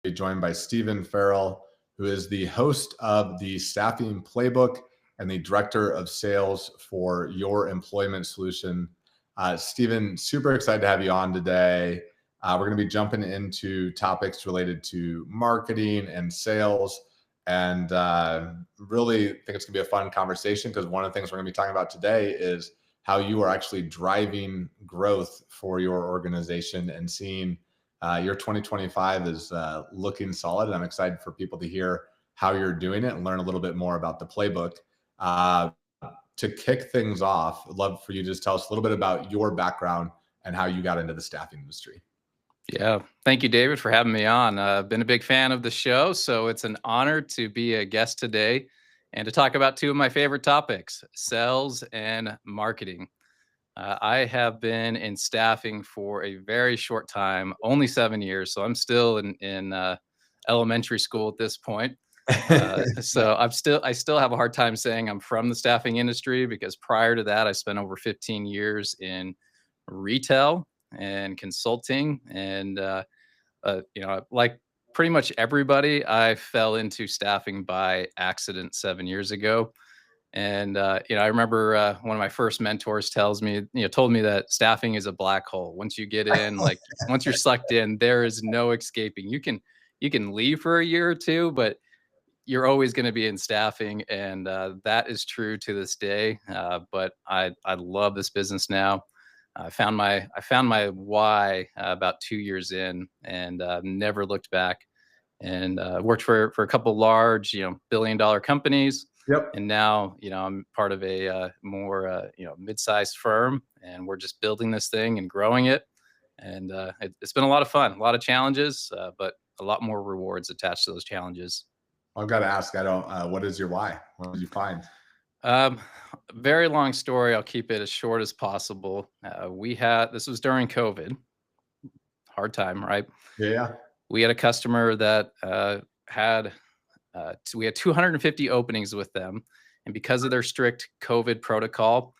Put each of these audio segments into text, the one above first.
be joined by Stephen Farrell, who is the host of the Staffing Playbook and the Director of Sales for Your Employment Solution. Stephen, super excited to have you on today. We're going to be jumping into topics related to marketing and sales, and really think it's going to be a fun conversation because one of the things we're going to be talking about today is how you are actually driving growth for your organization and seeing your 2025 is looking solid. And I'm excited for people to hear how you're doing it and learn a little bit more about the playbook. To kick things off, I'd love for you to just tell us a little bit about your background and how you got into the staffing industry. Yeah. Thank you, David, for having me on. I've been a big fan of the show, so it's an honor to be a guest today and to talk about two of my favorite topics, sales and marketing. I have been in staffing for a very short time, only 7 years, so I'm still in elementary school at this point. So I still have a hard time saying I'm from the staffing industry because prior to that, I spent over 15 years in retail and consulting, and like pretty much everybody, I fell into staffing by accident 7 years ago. And I remember one of my first mentors told me that staffing is a black hole. Once you get in, once you're sucked in, there is no escaping. You can leave for a year or two, but you're always going to be in staffing, and that is true to this day. But I love this business now. I found my why about 2 years in, and never looked back. And worked for a couple large, billion-dollar companies. Yep. And now, I'm part of a more, mid-sized firm, and we're just building this thing and growing it. And it's been a lot of fun, a lot of challenges, but a lot more rewards attached to those challenges. I've got to ask, what is your why? What did you find? Um, Very long story. I'll keep it as short as possible. This was during COVID, hard time, right? Yeah. We had a customer that we had 250 openings with them, and because of their strict COVID protocol,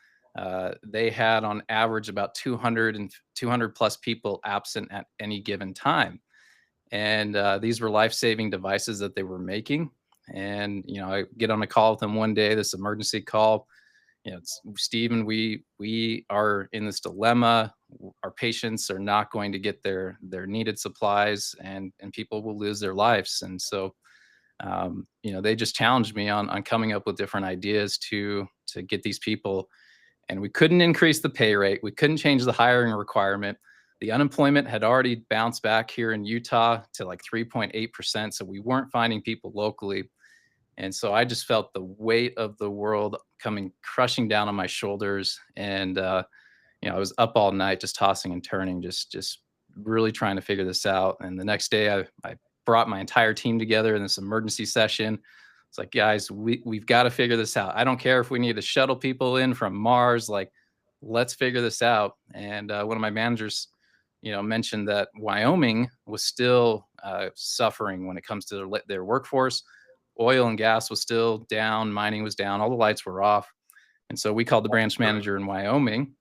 they had on average about 200 plus people absent at any given time. And these were life-saving devices that they were making. And I get on a call with them one day, this emergency call. It's Stephen, we are in this dilemma. Our patients are not going to get their needed supplies, and people will lose their lives. And so they just challenged me on coming up with different ideas to get these people. And we couldn't increase the pay rate. We couldn't change the hiring requirement. The unemployment had already bounced back here in Utah to like 3.8%. So we weren't finding people locally. And so I just felt the weight of the world coming crushing down on my shoulders. And, I was up all night, just tossing and turning, just really trying to figure this out. And the next day I brought my entire team together in this emergency session. It's like, guys, we've got to figure this out. I don't care if we need to shuttle people in from Mars, let's figure this out. And one of my managers, mentioned that Wyoming was still suffering when it comes to their workforce. Oil and gas was still down, mining was down, all the lights were off. And so we called the branch manager in Wyoming,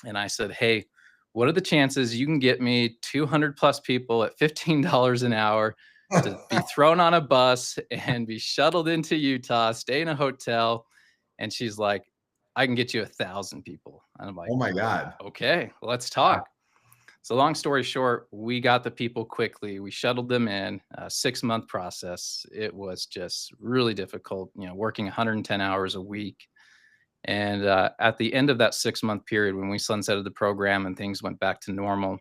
and I said, hey, what are the chances you can get me 200 plus people at $15 an hour to be thrown on a bus and be shuttled into Utah, stay in a hotel? And she's like, I can get you 1,000 people. And I'm like, Oh my God. okay, let's talk. So long story short, we got the people quickly. We shuttled them in, a 6-month process. It was just really difficult, working 110 hours a week. And at the end of that 6-month period, when we sunsetted the program and things went back to normal,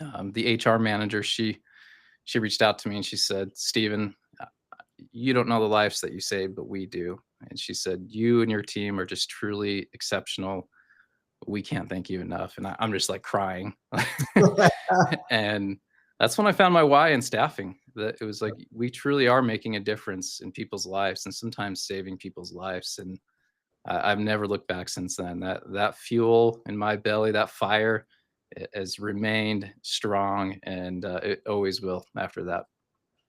the HR manager, she reached out to me and she said, Stephen, you don't know the lives that you saved, but we do. And she said, you and your team are just truly exceptional. We can't thank you enough. And I'm just like crying. And that's when I found my why in staffing. That it was like, we truly are making a difference in people's lives and sometimes saving people's lives. And I've never looked back since then. That fuel in my belly, that fire, has remained strong, and it always will after that.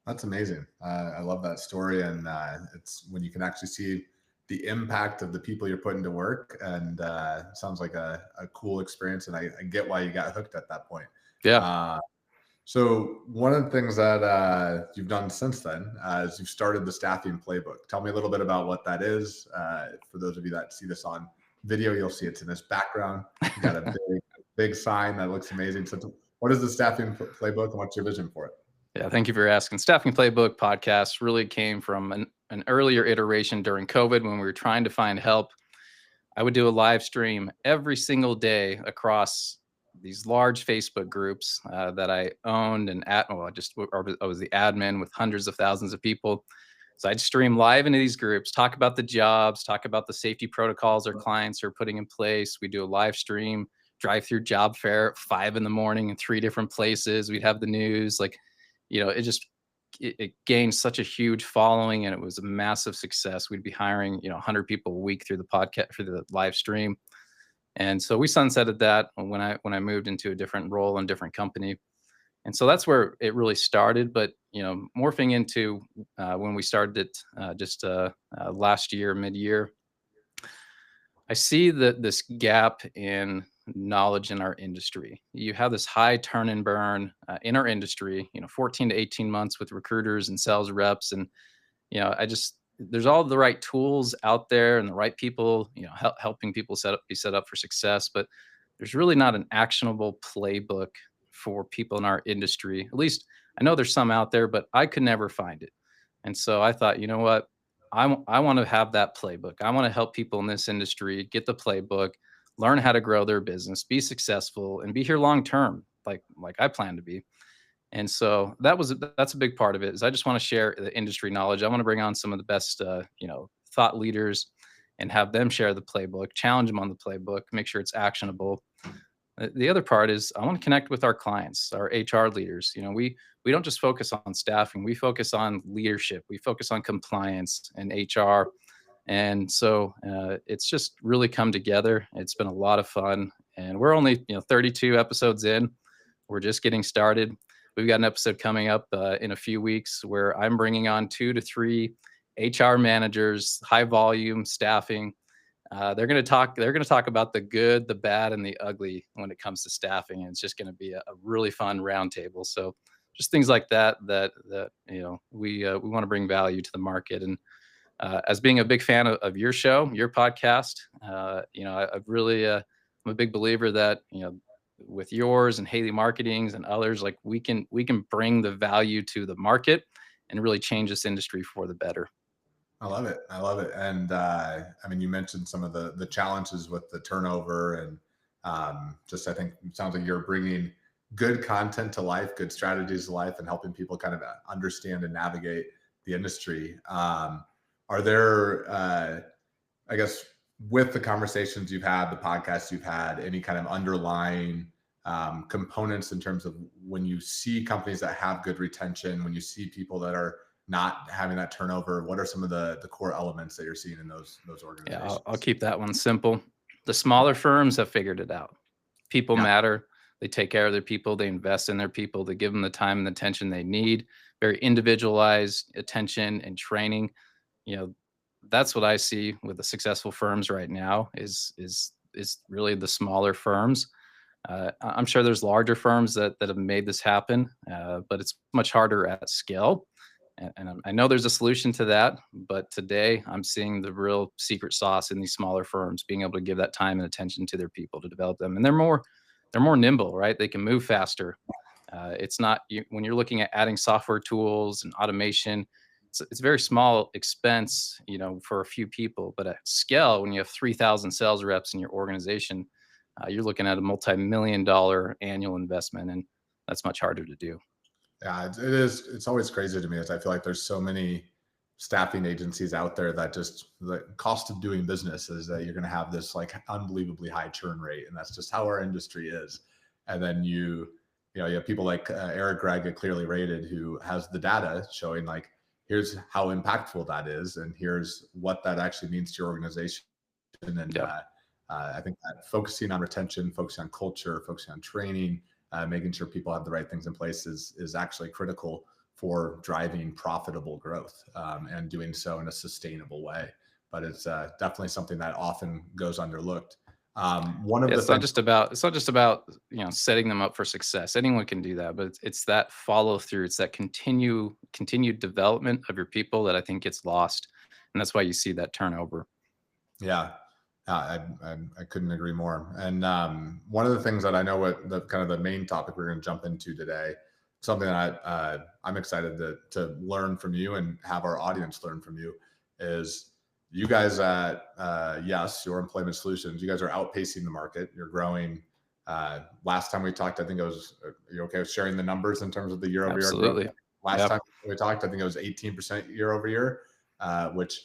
That's amazing. I love that story. And it's when you can actually see the impact of the people you're putting to work, and sounds like a cool experience. And I get why you got hooked at that point. Yeah. So one of the things that you've done since then is you've started the staffing playbook. Tell me a little bit about what that is. For those of you that see this on video, you'll see it's in this background. You got a big sign that looks amazing. So what is the staffing playbook and what's your vision for it? Yeah, thank you for asking. Staffing Playbook podcast really came from an earlier iteration during COVID when we were trying to find help. I would do a live stream every single day across these large Facebook groups that I owned and I was the admin with hundreds of thousands of people. So I'd stream live into these groups, talk about the jobs, talk about the safety protocols our clients are putting in place. We do a live stream, drive through job fair at 5 in the morning in 3 different places. We'd have the news, it gained such a huge following and it was a massive success. We'd be hiring, 100 people a week through the podcast, through the live stream. And so we sunsetted that when I moved into a different role and different company. And so that's where it really started. But morphing into when we started it last year, mid-year, I see that this gap in knowledge in our industry. You have this high turn and burn in our industry. 14 to 18 months with recruiters and sales reps, and there's all the right tools out there and the right people, helping people be set up for success. But there's really not an actionable playbook for people in our industry. At least I know there's some out there, but I could never find it. And so I thought, you know what? I want to have that playbook. I want to help people in this industry get the playbook, learn how to grow their business, be successful, and be here long term, like I plan to be. And so that's a big part of it. Is I just want to share the industry knowledge. I want to bring on some of the best, thought leaders, and have them share the playbook, challenge them on the playbook, make sure it's actionable. The other part is I want to connect with our clients, our HR leaders. We don't just focus on staffing. We focus on leadership. We focus on compliance and HR. And so it's just really come together. It's been a lot of fun. And we're only 32 episodes in. We're just getting started. We've got an episode coming up in a few weeks where I'm bringing on 2 to 3 HR managers, high volume staffing. They're going to talk about the good, the bad, and the ugly when it comes to staffing. And it's just going to be a really fun roundtable. So just things like that we want to bring value to the market. And as being a big fan of your show, your podcast, I'm a big believer that with yours and Haley Marketings and others, like we can bring the value to the market and really change this industry for the better. I love it. I love it. And you mentioned some of the challenges with the turnover, and I think it sounds like you're bringing good content to life, good strategies to life, and helping people kind of understand and navigate the industry. Are there, I guess, with the conversations you've had, the podcasts you've had, any kind of underlying components in terms of when you see companies that have good retention, when you see people that are not having that turnover, what are some of the core elements that you're seeing in those organizations? Yeah, I'll keep that one simple. The smaller firms have figured it out. People matter. They take care of their people. They invest in their people. They give them the time and the attention they need. Very individualized attention and training. That's what I see with the successful firms right now is really the smaller firms. I'm sure there's larger firms that have made this happen, but it's much harder at scale. And I know there's a solution to that, but today I'm seeing the real secret sauce in these smaller firms, being able to give that time and attention to their people to develop them. And they're more nimble, right? They can move faster. It's not when you're looking at adding software tools and automation, it's a very small expense, for a few people. But at scale, when you have 3,000 sales reps in your organization, you're looking at a multi-million-dollar annual investment, and that's much harder to do. Yeah, it is. It's always crazy to me as I feel like there's so many staffing agencies out there that just the cost of doing business is that you're going to have this like unbelievably high churn rate. And that's just how our industry is. And then you have people like Eric Gregg at Clearly Rated, who has the data showing like, here's how impactful that is. And here's what that actually means to your organization. And I think that focusing on retention, focusing on culture, focusing on training, making sure people have the right things in place is actually critical for driving profitable growth and doing so in a sustainable way. But it's definitely something that often goes underlooked. One of the It's not things, just about setting them up for success. Anyone can do that, but it's that follow through. It's that continued development of your people that I think gets lost, and that's why you see that turnover. yeah, I couldn't agree more. And one of the things that I know what the kind of the main topic we're going to jump into today, something that I'm excited to learn from you and have our audience learn from you, is you guys at Yes, Your Employment Solutions, you guys are outpacing the market. You're growing. Last time we talked, I think it was, you're okay with sharing the numbers in terms of the year-over-year growth? Absolutely. Last Yep. time we talked, I think it was 18% year-over-year, which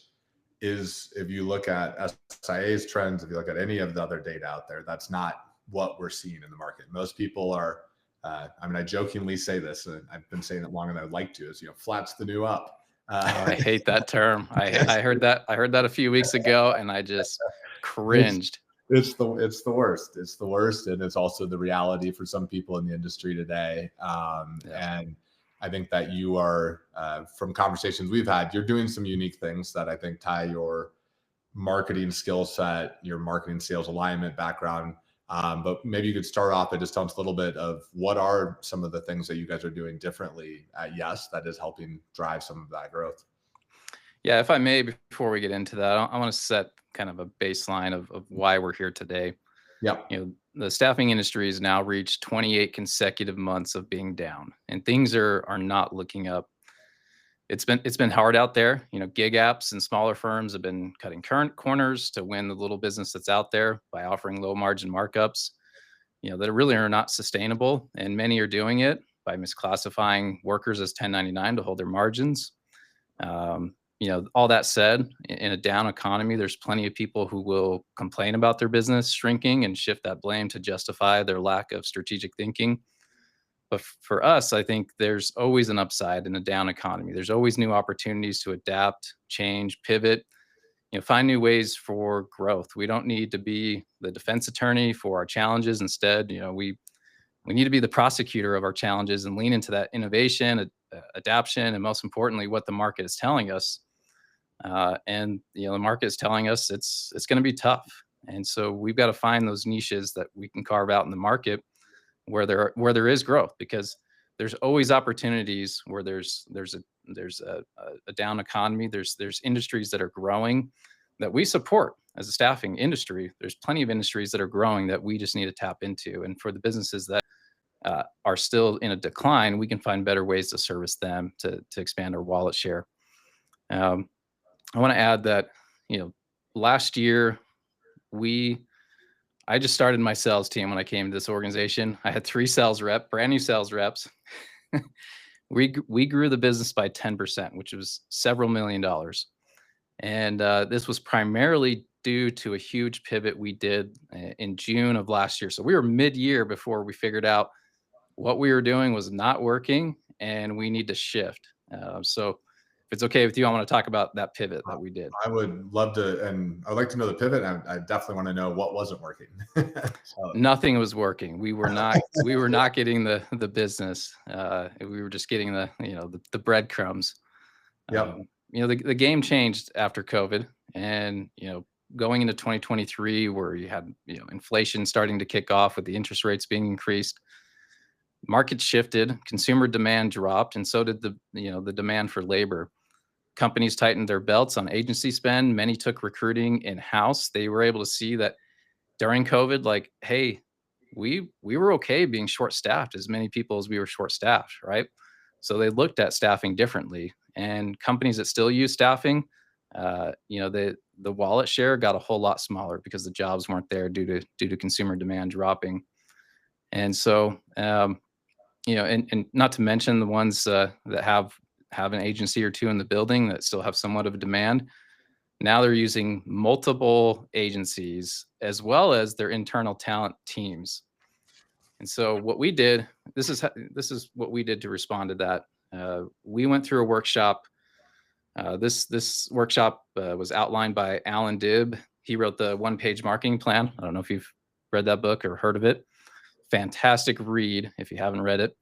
is, if you look at SIA's trends, if you look at any of the other data out there, that's not what we're seeing in the market. Most people are, I mean, I jokingly say this, and I've been saying it longer than I'd like to, is, flat's the new up. Oh, I hate that term. I heard that a few weeks ago, and I just cringed. It's the worst. It's the worst, and it's also the reality for some people in the industry today. And I think that you are, from conversations we've had, you're doing some unique things that I think tie your marketing skill set, your marketing sales alignment background. But maybe you could start off and just tell us a little bit of what are some of the things that you guys are doing differently at Yes that is helping drive some of that growth. Yeah, if I may, before we get into that, I want to set kind of a baseline of why we're here today. Yep. The staffing industry has now reached 28 consecutive months of being down, and things are not looking up. It's been hard out there. Gig apps and smaller firms have been cutting current corners to win the little business that's out there by offering low margin markups, that really are not sustainable. And many are doing it by misclassifying workers as 1099 to hold their margins. All that said, in a down economy, there's plenty of people who will complain about their business shrinking and shift that blame to justify their lack of strategic thinking. But for us, I think there's always an upside in a down economy. There's always new opportunities to adapt, change, pivot, find new ways for growth. We don't need to be the defense attorney for our challenges. Instead, we need to be the prosecutor of our challenges and lean into that innovation, adaptation, and most importantly, what the market is telling us. And the market is telling us it's going to be tough, and so we've got to find those niches that we can carve out in the market where there is growth, because there's always opportunities where there's a down economy. There's industries that are growing that we support as a staffing industry. There's plenty of industries that are growing that we just need to tap into, and for the businesses that are still in a decline, we can find better ways to service them to expand our wallet share. I want to add that, last year I just started my sales team when I came to this organization. I had 3 brand new sales reps. We grew the business by 10%, which was several $1 million. And this was primarily due to a huge pivot we did in June of last year. So we were mid-year before we figured out what we were doing was not working and we need to shift. So if it's okay with you, I want to talk about that pivot that we did. I would love to, and I'd like to know the pivot. I definitely want to know what wasn't working. Nothing was working. We were not getting the business. We were just getting the breadcrumbs. Yep. The game changed after COVID, and going into 2023, where you had inflation starting to kick off with the interest rates being increased. Market shifted, consumer demand dropped, and so did the demand for labor. Companies tightened their belts on agency spend. Many took recruiting in-house. They were able to see that during COVID, like, hey, we were okay being short-staffed, as many people as we were short-staffed, right? So they looked at staffing differently. And companies that still use staffing, the wallet share got a whole lot smaller because the jobs weren't there due to consumer demand dropping. And so, and not to mention the ones that have an agency or two in the building that still have somewhat of a demand. Now they're using multiple agencies as well as their internal talent teams. And so what we did, this is what we did to respond to that. We went through a workshop. This workshop was outlined by Alan Dibb. He wrote the one-page marketing plan. I don't know if you've read that book or heard of it. Fantastic read if you haven't read it.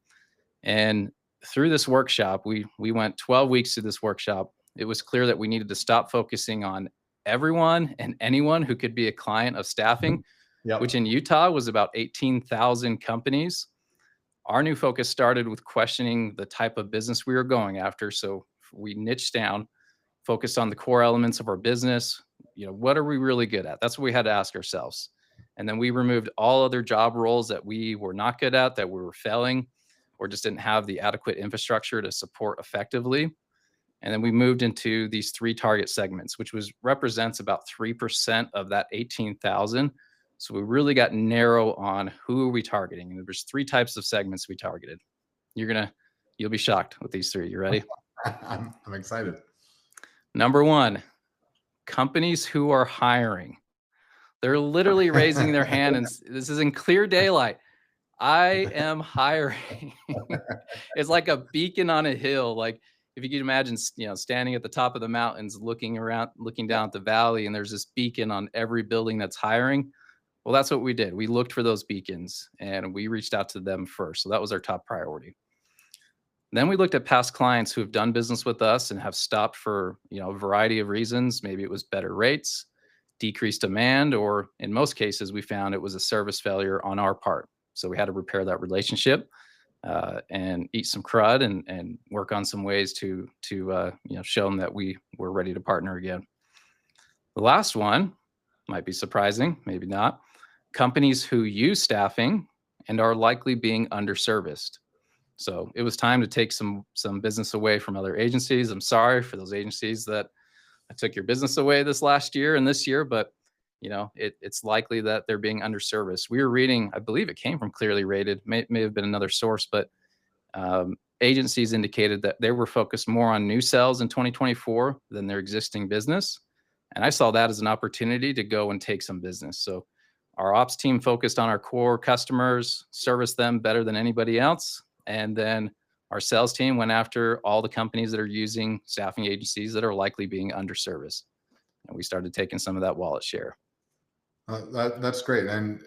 And through this workshop, we went 12 weeks through this workshop. It was clear that we needed to stop focusing on everyone and anyone who could be a client of staffing Yep. which in Utah was about 18,000 companies. Our new focus started with questioning the type of business we were going after. So we niched down, focused on the core elements of our business. What are we really good at? That's what we had to ask ourselves. And then we removed all other job roles that we were not good at, that we were failing, or just didn't have the adequate infrastructure to support effectively. And then we moved into these 3 target segments, which represents about 3% of that 18,000. So we really got narrow on who are we targeting. And there's 3 types of segments we targeted. You'll be shocked with these 3. You ready? I'm excited. Number 1, companies who are hiring. They're literally raising their hand, and this is in clear daylight. I am hiring. It's like a beacon on a hill. Like, if you could imagine, standing at the top of the mountains, looking down at the valley, and there's this beacon on every building that's hiring. Well, that's what we did. We looked for those beacons and we reached out to them first. So that was our top priority. Then we looked at past clients who have done business with us and have stopped for, a variety of reasons. Maybe it was better rates, decreased demand, or in most cases, we found it was a service failure on our part. So we had to repair that relationship and eat some crud and work on some ways to show them that we were ready to partner again. The last one might be surprising, maybe not. Companies who use staffing and are likely being underserviced. So it was time to take some business away from other agencies. I'm sorry for those agencies that I took your business away this last year and this year, but it's likely that they're being underserviced. We were reading, I believe it came from Clearly Rated, may have been another source, but agencies indicated that they were focused more on new sales in 2024 than their existing business. And I saw that as an opportunity to go and take some business. So our ops team focused on our core customers, serviced them better than anybody else. And then our sales team went after all the companies that are using staffing agencies that are likely being underserviced. And we started taking some of that wallet share. That's great. And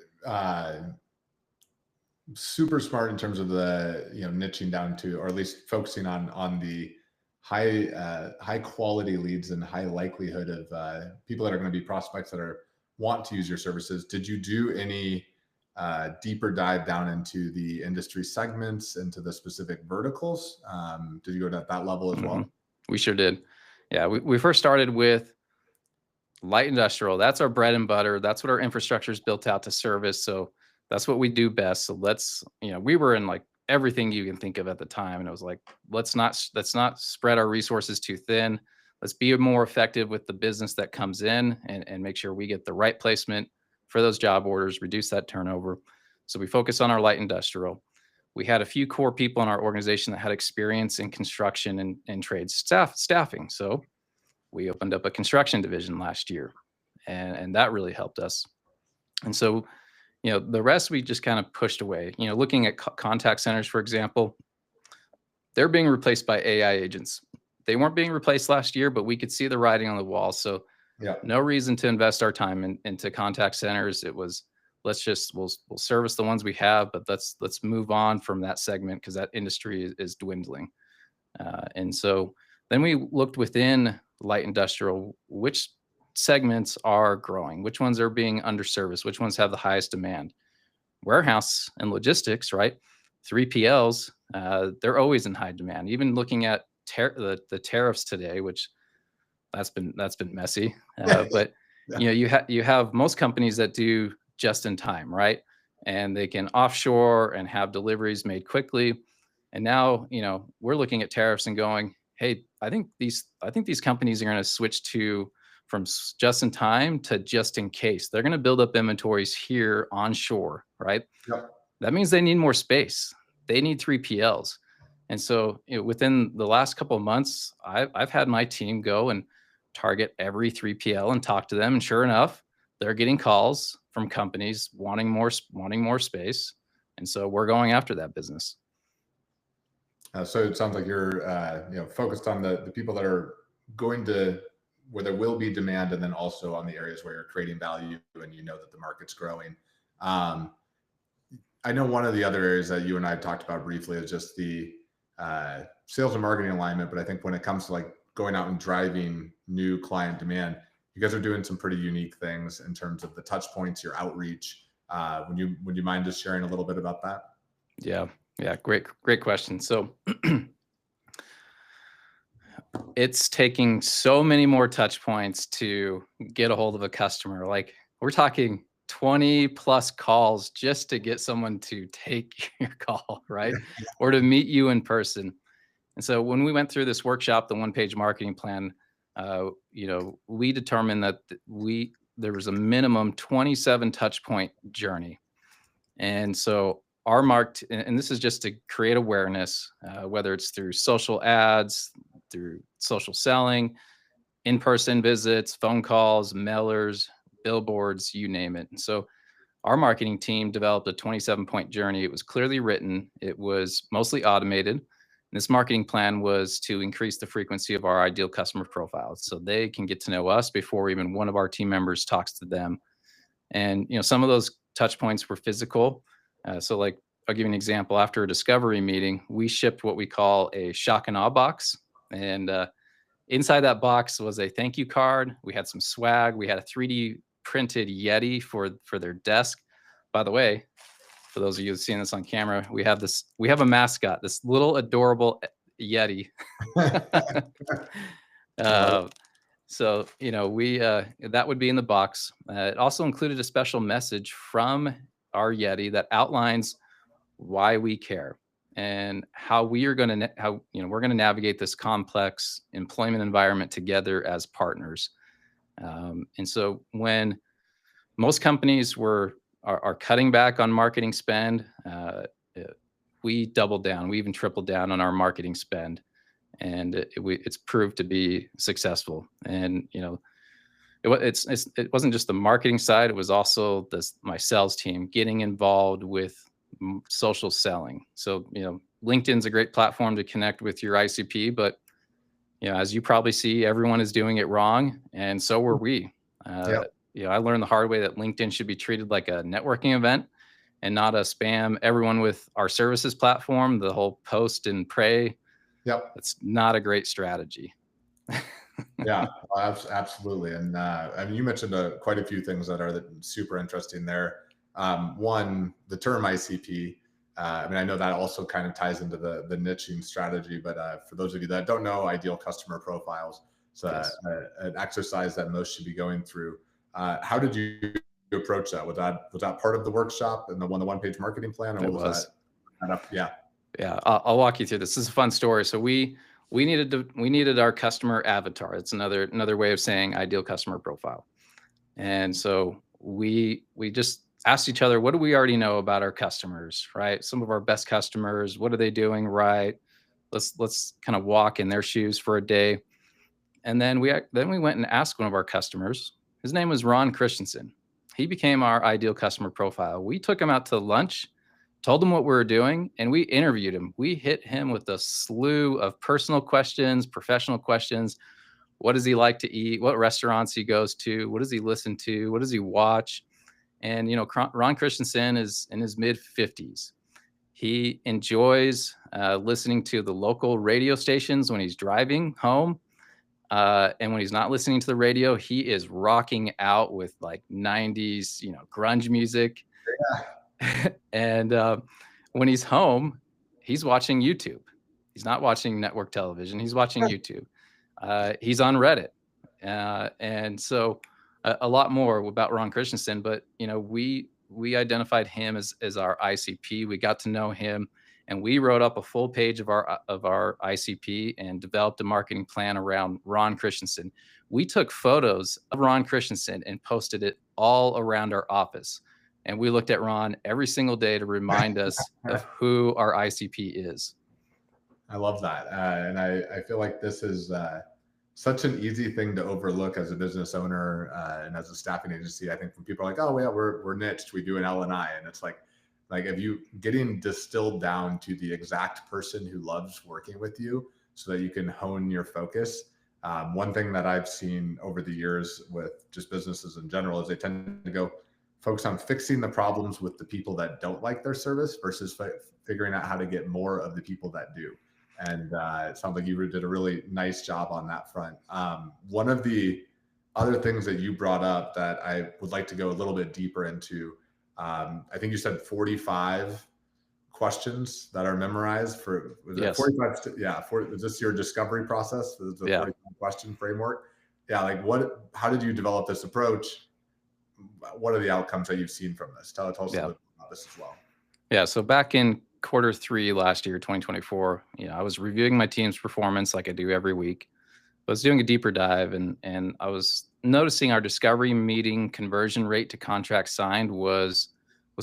super smart in terms of the, niching down to, or at least focusing on the high quality leads and high likelihood of people that are going to be prospects that want to use your services. Did you do any deeper dive down into the industry segments, into the specific verticals? Did you go to that level as well? We sure did. Yeah, we first started with light industrial. That's our bread and butter. That's what our infrastructure is built out to service. So that's what we do best. So we were in like everything you can think of at the time. And it was like, let's not spread our resources too thin. Let's be more effective with the business that comes in and make sure we get the right placement for those job orders, reduce that turnover. So we focus on our light industrial. We had a few core people in our organization that had experience in construction and trade staffing. So we opened up a construction division last year, and that really helped us. And so, the rest we just kind of pushed away. Looking at contact centers, for example, they're being replaced by AI agents. They weren't being replaced last year, but we could see the writing on the wall. So no reason to invest our time into contact centers. It was, we'll service the ones we have, but let's move on from that segment because that industry is dwindling. And so then we looked within light industrial, which segments are growing, which ones are being underserviced, which ones have the highest demand. Warehouse and logistics, right? 3PLs, they're always in high demand. Even looking at the tariffs today, which that's been messy. But you have most companies that do just in time, right? And they can offshore and have deliveries made quickly. And now, we're looking at tariffs and going, hey, I think these companies are going to switch from just in time to just in case. They're going to build up inventories here onshore, right? Yep. That means they need more space. They need 3PLs. And so within the last couple of months, I've had my team go and target every 3PL and talk to them. And sure enough, they're getting calls from companies wanting more space. And so we're going after that business. So it sounds like you're focused on the people that are going to where there will be demand, and then also on the areas where you're creating value and that the market's growing. I know one of the other areas that you and I talked about briefly is just the sales and marketing alignment. But I think when it comes to like going out and driving new client demand, you guys are doing some pretty unique things in terms of the touch points, your outreach. Would you mind just sharing a little bit about that? Yeah. Yeah. Great question. So it's taking so many more touch points to get a hold of a customer. Like we're talking 20 plus calls just to get someone to take your call, right? Or to meet you in person. And so when we went through this workshop, the one-page marketing plan, we determined that there was a minimum 27 touch point journey. And so and this is just to create awareness, whether it's through social ads, through social selling, in-person visits, phone calls, mailers, billboards, you name it. And so our marketing team developed a 27-point journey. It was clearly written. It was mostly automated. And this marketing plan was to increase the frequency of our ideal customer profiles so they can get to know us before even one of our team members talks to them. And some of those touch points were physical. So like I'll give you an example. After a discovery meeting, we shipped what we call a shock and awe box. And inside that box was a thank you card. We had some swag. We had a 3D printed Yeti for their desk. By the way, for those of you seeing this on camera, we have a mascot, this little adorable Yeti. So, that would be in the box. It also included a special message from our Yeti that outlines why we care and how we're going to navigate this complex employment environment together as partners. And so when most companies are cutting back on marketing spend, we doubled down. We even tripled down on our marketing spend, and it's proved to be successful. And it wasn't just the marketing side; it was also my sales team getting involved with social selling. So LinkedIn's a great platform to connect with your ICP, but as you probably see, everyone is doing it wrong, and so were we. Yep. I learned the hard way that LinkedIn should be treated like a networking event and not a spam everyone with our services platform, the whole post and pray. Yep. That's not a great strategy. Yeah, absolutely. And I mean, you mentioned quite a few things that are super interesting there. One, the term ICP. I mean, I know that also kind of ties into the niching strategy, but for those of you that don't know, ideal customer profiles. So Yes. an exercise that most should be going through. How did you approach that? Was that part of the workshop and the one-page marketing plan, or It what was that? Yeah. Yeah, I'll walk you through this. This is a fun story. So we needed our customer avatar. It's another way of saying ideal customer profile. And so we just asked each other, what do we already know about our customers, right? Some of our best customers, what are they doing right? Let's kind of walk in their shoes for a day. And then we went and asked one of our customers. His name was Ron Christensen. He became our ideal customer profile. We took him out to lunch, told him what we were doing, and we interviewed him. We hit him with a slew of personal questions, professional questions. What does he like to eat? What restaurants he goes to? What does he listen to? What does he watch? And Ron Christensen is in his mid 50s. He enjoys listening to the local radio stations when he's driving home. And when he's not listening to the radio, he is rocking out with like 90s, grunge music. And when he's home, he's watching YouTube. He's not watching network television. He's watching YouTube. He's on Reddit. And so a lot more about Ron Christensen, but we identified him as our ICP. We got to know him, and we wrote up a full page of our ICP and developed a marketing plan around Ron Christensen. We took photos of Ron Christensen and posted it all around our office. And we looked at Ron every single day to remind us of who our ICP is. I love that. And I feel like this is such an easy thing to overlook as a business owner and as a staffing agency. I think when people are like, oh, yeah, we're niched, we do an L&I. And it's like if you getting distilled down to the exact person who loves working with you so that you can hone your focus. One thing that I've seen over the years with just businesses in general is they tend to go focus on fixing the problems with the people that don't like their service versus figuring out how to get more of the people that do. And it sounds like you did a really nice job on that front. One of the other things that you brought up that I would like to go a little bit deeper into. I think you said 45 questions that are memorized for, was it Yes. 45? Yeah. Is this your discovery process? Is the Yeah. 45 question framework? Yeah. Like how did you develop this approach? What are the outcomes that you've seen from this? Tell us a little bit about this as well. Yeah. So back in Q3 last year, 2024, I was reviewing my team's performance like I do every week. I was doing a deeper dive, and I was noticing our discovery meeting conversion rate to contract signed was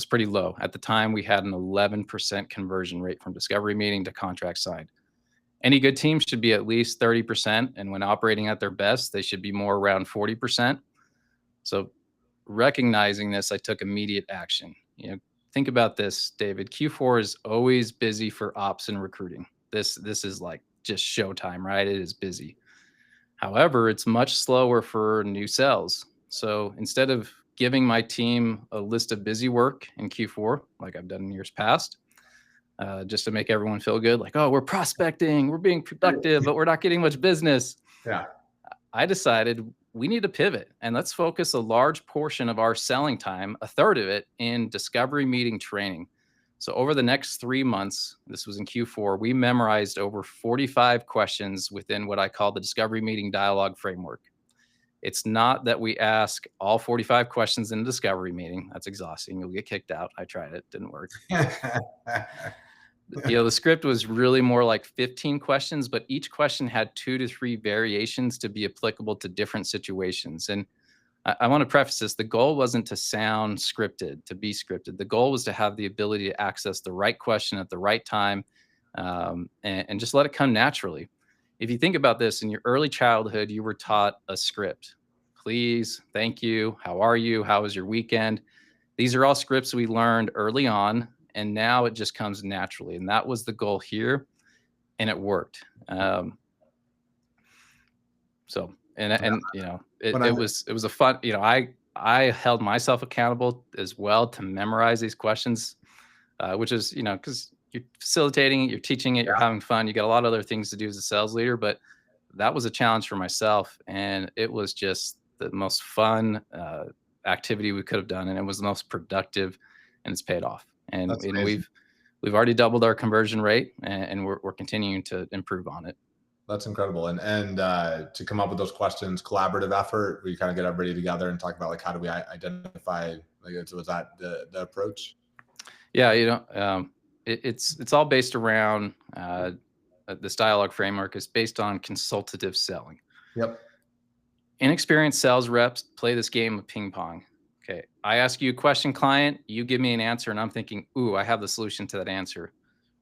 pretty low. At the time, we had an 11% conversion rate from discovery meeting to contract signed. Any good team should be at least 30%, and when operating at their best, they should be more around 40%. So recognizing this, I took immediate action. Think about this, David. Q4 is always busy for ops and recruiting. This is like just showtime, right? It is busy. However, it's much slower for new sales. So instead of giving my team a list of busy work in Q4, like I've done in years past, just to make everyone feel good, like, oh, we're prospecting, we're being productive, but we're not getting much business. Yeah. I decided we need to pivot and let's focus a large portion of our selling time, a third of it, in discovery meeting training. So over the next 3 months, this was in Q4, we memorized over 45 questions within what I call the discovery meeting dialogue framework. It's not that we ask all 45 questions in a discovery meeting. That's exhausting. You'll get kicked out. I tried it. Didn't work. The script was really more like 15 questions, but each question had 2 to 3 variations to be applicable to different situations. And I want to preface this. The goal wasn't to sound scripted, to be scripted. The goal was to have the ability to access the right question at the right time, and just let it come naturally. If you think about this, in your early childhood, you were taught a script. Please, thank you, how are you, how was your weekend? These are all scripts we learned early on, and now it just comes naturally. And that was the goal here, and it worked. It was a fun, I held myself accountable as well to memorize these questions, which is, because you're facilitating it, you're teaching it, you're having fun, you got a lot of other things to do as a sales leader, but that was a challenge for myself. And it was just the most fun activity we could have done. And it was the most productive, and it's paid off. And we've already doubled our conversion rate, and we're continuing to improve on it. That's incredible. And to come up with those questions, collaborative effort, where you kind of get everybody together and talk about, like, how do we identify, like, was that the approach? Yeah. It's all based around this dialogue framework is based on consultative selling. Yep. Inexperienced sales reps play this game of ping pong. Okay. I ask you a question, client, you give me an answer, and I'm thinking, ooh, I have the solution to that answer.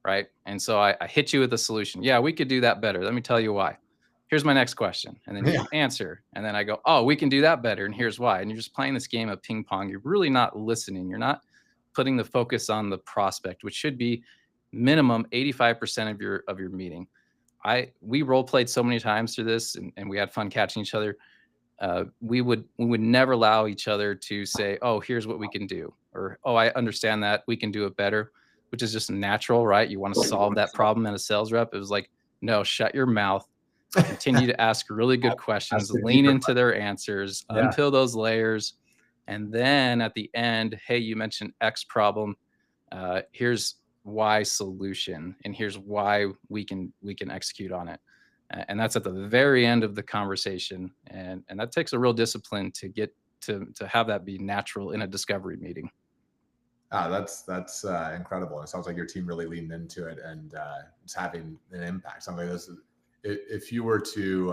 Right. And so I hit you with a solution. Yeah, we could do that better. Let me tell you why. Here's my next question. And then you answer. And then I go, oh, we can do that better. And here's why. And you're just playing this game of ping pong. You're really not listening. You're not putting the focus on the prospect, which should be minimum 85% of your meeting. We role played so many times through this, and we had fun catching each other. We would never allow each other to say, oh, here's what we can do, or, oh, I understand that, we can do it better, which is just natural, right? You want to solve that problem in a sales rep. It was like, no, shut your mouth, continue to ask really good questions, lean into their answers, unpeel those layers. And then at the end, hey, you mentioned X problem. Here's Y solution, and here's why we can execute on it. And that's at the very end of the conversation. And that takes a real discipline to get to have that be natural in a discovery meeting. That's incredible. It sounds like your team really leaned into it, and it's having an impact. Something like this, if you were to,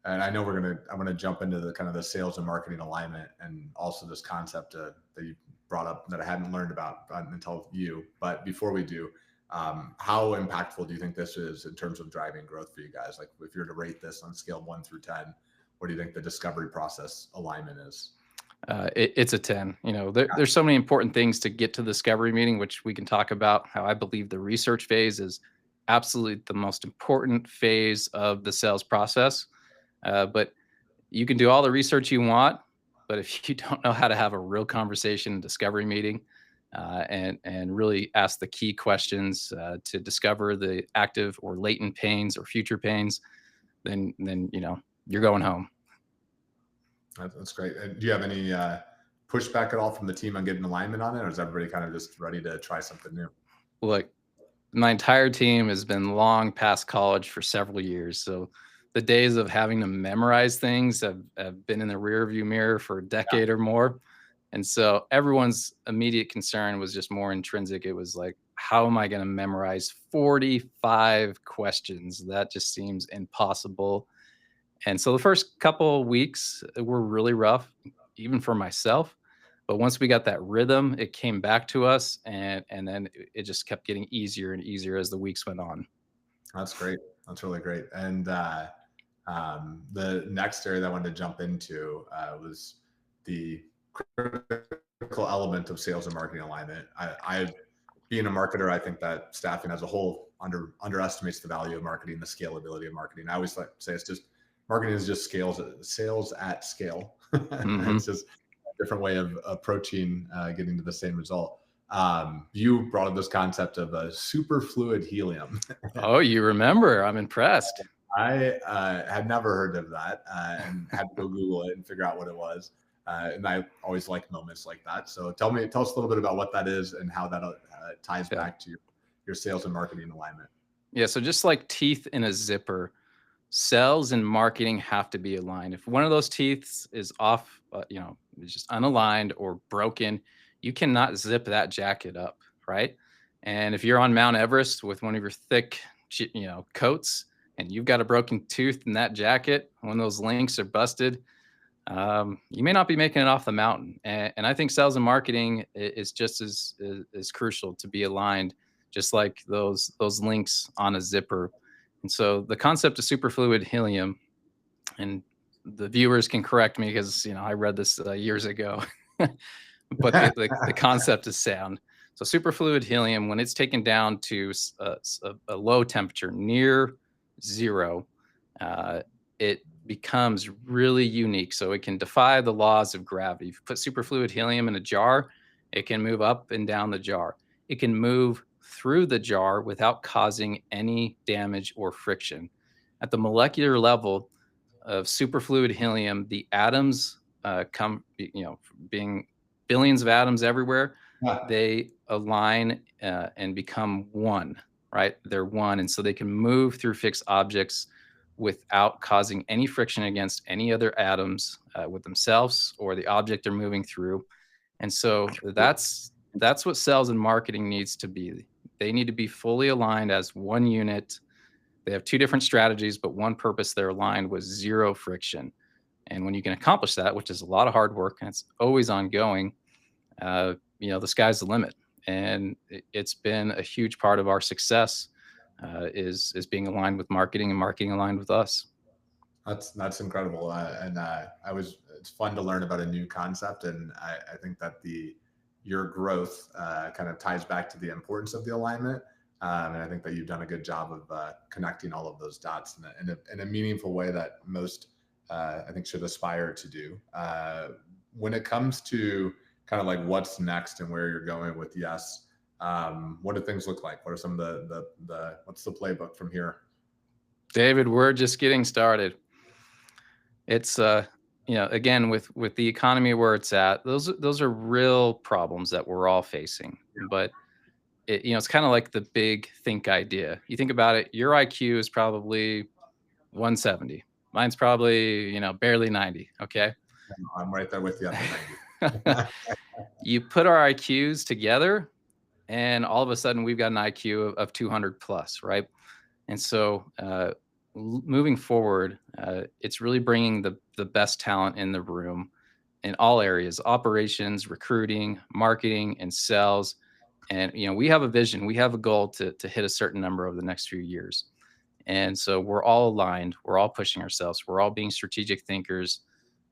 and I know I'm gonna jump into the kind of the sales and marketing alignment, and also this concept that you brought up that I hadn't learned about until you. But before we do, how impactful do you think this is in terms of driving growth for you guys? Like, if you're to rate this on a scale of 1 through 10, what do you think the discovery process alignment is? It's a 10. There's so many important things to get to the discovery meeting, which we can talk about. How I believe the research phase is absolutely the most important phase of the sales process. But you can do all the research you want, but if you don't know how to have a real conversation in discovery meeting, and really ask the key questions to discover the active or latent pains or future pains, then you're going home. That's great. And do you have any pushback at all from the team on getting alignment on it, or is everybody kind of just ready to try something new? Look, my entire team has been long past college for several years. So the days of having to memorize things have been in the rearview mirror for a decade or more. And so everyone's immediate concern was just more intrinsic. It was like, how am I going to memorize 45 questions? That just seems impossible. And so the first couple of weeks were really rough, even for myself. But once we got that rhythm, it came back to us, and then it just kept getting easier and easier as the weeks went on. That's great. That's really great. And the next area that I wanted to jump into was the critical element of sales and marketing alignment. Being a marketer, I think that staffing as a whole underestimates the value of marketing, the scalability of marketing. I always like to say it's just marketing is just sales at scale. Mm-hmm. It's just a different way of approaching getting to the same result. You brought up this concept of a superfluid helium. Oh, you remember? I'm impressed. I had never heard of that and had to go Google it and figure out what it was. And I always like moments like that. So tell us a little bit about what that is and how that ties back to your sales and marketing alignment. Yeah. So just like teeth in a zipper, sales and marketing have to be aligned. If one of those teeth is off, it's just unaligned or broken, you cannot zip that jacket up, right? And if you're on Mount Everest with one of your thick, coats, and you've got a broken tooth in that jacket, when those links are busted, you may not be making it off the mountain. And I think sales and marketing is just as crucial to be aligned, just like those links on a zipper. And so the concept of superfluid helium, and the viewers can correct me because I read this years ago, but the concept is sound. So superfluid helium, when it's taken down to a low temperature, near zero, it becomes really unique. So it can defy the laws of gravity. If you put superfluid helium in a jar, it can move up and down the jar. It can move through the jar without causing any damage or friction. At the molecular level of superfluid helium, the atoms being billions of atoms everywhere, they align and become one, right? They're one. And so they can move through fixed objects without causing any friction against any other atoms with themselves or the object they're moving through. And so that's what sales and marketing needs to be. They need to be fully aligned as one unit. They have two different strategies, but one purpose they're aligned with: zero friction. And when you can accomplish that, which is a lot of hard work and it's always ongoing, the sky's the limit. And it's been a huge part of our success is being aligned with marketing and marketing aligned with us. That's incredible. It's fun to learn about a new concept. And I think that your growth kind of ties back to the importance of the alignment. And I think that you've done a good job of connecting all of those dots in a meaningful way that most, I think, should aspire to do. When it comes to kind of like what's next and where you're going with Yes, what do things look like? What are some of what's the playbook from here? David, we're just getting started. It's again, with the economy where it's at, those are real problems that we're all facing. Yeah. But it's kind of like the big think idea. You think about it, your IQ is probably 170. Mine's probably, barely 90. Okay. I'm right there with you. You put our IQs together and all of a sudden we've got an IQ of 200 plus, right? And so moving forward, it's really bringing the best talent in the room in all areas: operations, recruiting, marketing, and sales. And we have a vision, we have a goal to hit a certain number over the next few years. And so we're all aligned, we're all pushing ourselves, we're all being strategic thinkers.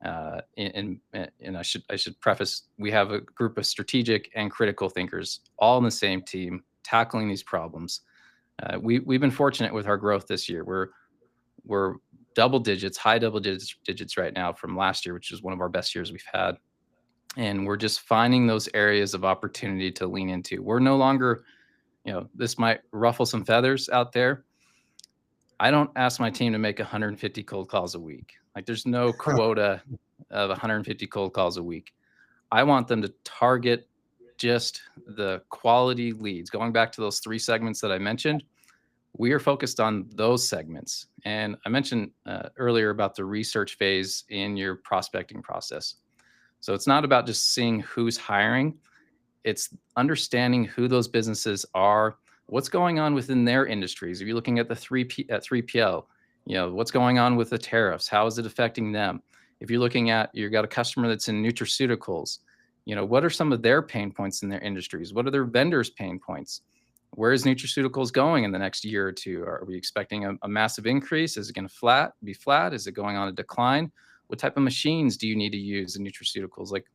And I should preface, we have a group of strategic and critical thinkers all in the same team tackling these problems. We've been fortunate with our growth this year. We're double digits, high double digits right now from last year, which is one of our best years we've had. And we're just finding those areas of opportunity to lean into. We're no longer, this might ruffle some feathers out there. I don't ask my team to make 150 cold calls a week. Like there's no quota of 150 cold calls a week. I want them to target just the quality leads. Going back to those 3 segments that I mentioned, we are focused on those segments. And I mentioned earlier about the research phase in your prospecting process. So it's not about just seeing who's hiring, it's understanding who those businesses are, what's going on within their industries. If you're looking at the 3PL, what's going on with the tariffs? How is it affecting them? If you're looking at, you've got a customer that's in nutraceuticals, what are some of their pain points in their industries? What are their vendors' pain points? Where is nutraceuticals going in the next year or two? Are we expecting a massive increase? Is it going to be flat? Is it going on a decline? What type of machines do you need to use in nutraceuticals? Like,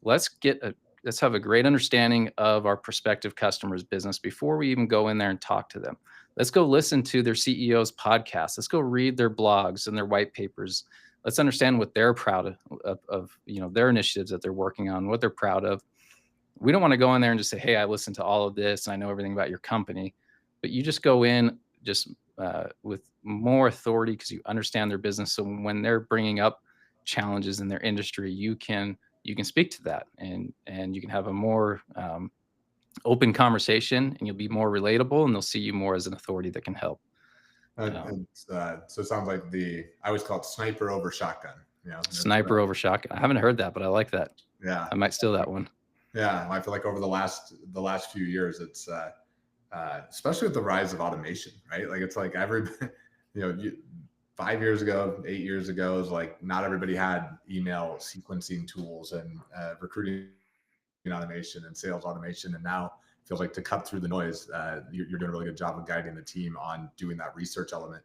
let's let's have a great understanding of our prospective customers' business before we even go in there and talk to them. Let's go listen to their CEO's podcast. Let's go read their blogs and their white papers. Let's understand what they're proud of their initiatives that they're working on, what they're proud of. We don't want to go in there and just say, hey, I listened to all of this and I know everything about your company. But you just go in just with more authority because you understand their business. So when they're bringing up challenges in their industry, you can speak to that, and you can have a more open conversation, and you'll be more relatable, and they'll see you more as an authority that can help. So it sounds like I always call it sniper over shotgun. Sniper over shotgun. I haven't heard that, but I like that. Yeah, I might steal that one. Yeah, I feel like over the last few years, it's especially with the rise of automation, right? Like it's like 5 years ago, 8 years ago, is like not everybody had email sequencing tools and recruiting automation and sales automation. And now it feels like, to cut through the noise, you're doing a really good job of guiding the team on doing that research element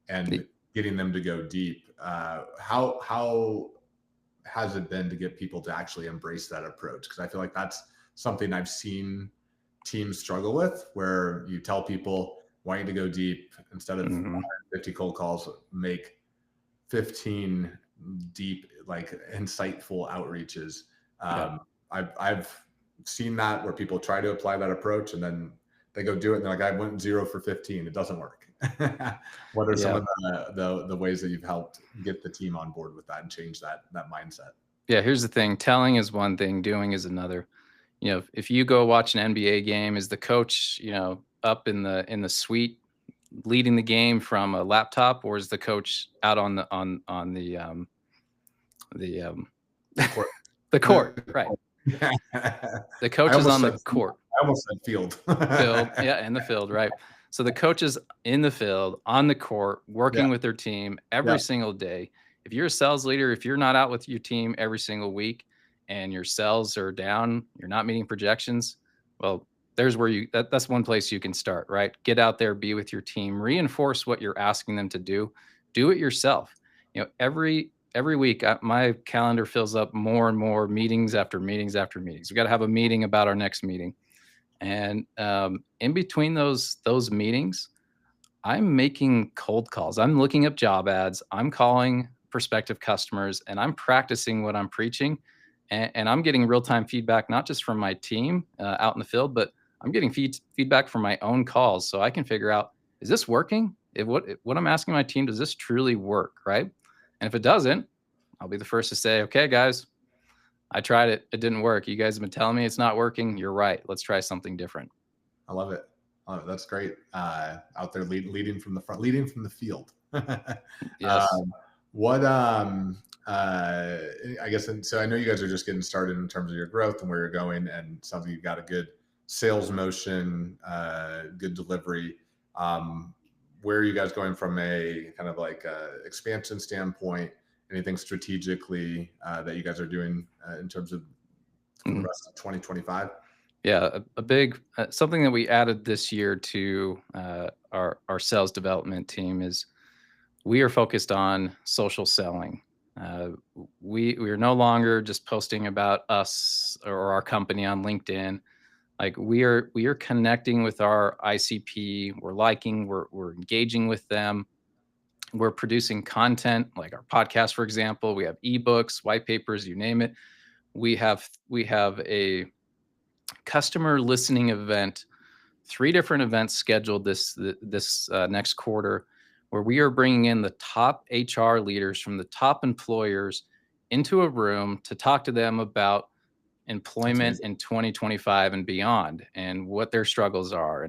and getting them to go deep. How has it been to get people to actually embrace that approach? Because I feel like that's something I've seen teams struggle with, where you tell people wanting to go deep, instead of 50 cold calls, make 15 deep, like insightful outreaches. I've seen that where people try to apply that approach and then they go do it and they're like, I went 0 for 15. It doesn't work. What are some of the ways that you've helped get the team on board with that and change that mindset? Yeah, here's the thing. Telling is one thing, doing is another. If you go watch an NBA game, is the coach, up in the suite leading the game from a laptop, or is the coach out on the court? The court, right? The coach is on the court. I almost said field. Field, yeah, in the field, right? So the coach is in the field, on the court, working with their team every single day. If you're a sales leader, if you're not out with your team every single week and your sales are down, you're not meeting projections, well, there's where that's one place you can start, right? Get out there, be with your team, reinforce what you're asking them to do it yourself. Every week, my calendar fills up more and more meetings after meetings after meetings. We got to have a meeting about our next meeting. And in between those meetings, I'm making cold calls. I'm looking up job ads. I'm calling prospective customers, and I'm practicing what I'm preaching. And I'm getting real-time feedback, not just from my team out in the field, but I'm getting feedback from my own calls, so I can figure out, is this working? What I'm asking my team, does this truly work, right? And if it doesn't, I'll be the first to say, okay, guys, I tried it. It didn't work. You guys have been telling me it's not working. You're right. Let's try something different. I love it. Oh, that's great. Out there leading from the front, leading from the field. Yes. I guess, and so I know you guys are just getting started in terms of your growth and where you're going, and something you've got a good sales motion, good delivery. Where are you guys going from a kind of like expansion standpoint? Anything strategically that you guys are doing in terms of the rest of 2025? Yeah, a big something that we added this year to our sales development team is we are focused on social selling. We are no longer just posting about us or our company on LinkedIn. Like we are connecting with our ICP. We're liking, we're engaging with them. We're producing content like our podcast, for example. We have ebooks, white papers, you name it. We have a customer listening event 3 different events scheduled this next quarter, where we are bringing in the top HR leaders from the top employers into a room to talk to them about That's employment amazing. in 2025 and beyond, and what their struggles are,